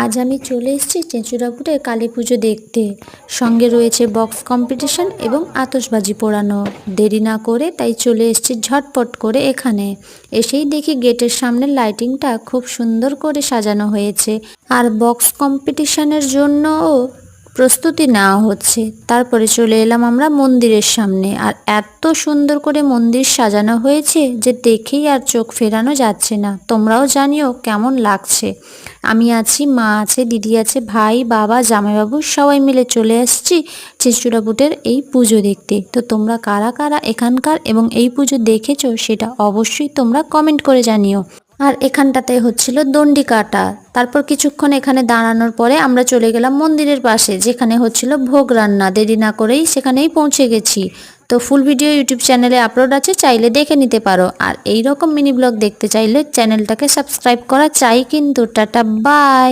আজ আমি চলে এসেছি চেঁচুড়াপুরে কালী পুজো দেখতে। সঙ্গে রয়েছে বক্স কম্পিটিশন এবং আতশবাজি পোড়ানো। দেরি না করে তাই চলে এসেছি ঝটপট করে এখানে। এসেই দেখি গেটের সামনে লাইটিংটা খুব সুন্দর করে সাজানো হয়েছে, আর বক্স কম্পিটিশনের জন্যও প্রস্তুতি নেওয়া হচ্ছে। তারপরে চলে এলাম আমরা মন্দিরের সামনে, আর এত সুন্দর করে মন্দির সাজানো হয়েছে যে দেখেই আর চোখ ফেরানো যাচ্ছে না। তোমরাও জানিও কেমন লাগছে। আমি আছি, মা আছে, দিদি আছে, ভাই, বাবা, জামাইবাবু সবাই মিলে চলে আসছি চেঁচুড়াপুটের এই পুজো দেখতে। তো তোমরা কারা কারা এখানকার এবং এই পুজো দেখেছো সেটা অবশ্যই তোমরা কমেন্ট করে জানিও। আর এখানটাতে হচ্ছিল দণ্ডি কাটা। তারপর কিছুক্ষণ এখানে দাঁড়ানোর পরে আমরা চলে গেলাম মন্দিরের পাশে, যেখানে হচ্ছিল ভোগ রান্না। দেরি না করেই সেখানেই পৌঁছে গেছি। তো ফুল ভিডিও ইউটিউব চ্যানেলে আপলোড আছে, চাইলে দেখে নিতে পারো। আর এই রকম মিনি ব্লগ দেখতে চাইলে চ্যানেলটাকে সাবস্ক্রাইব করা চাই কিন্তু। Tata, by.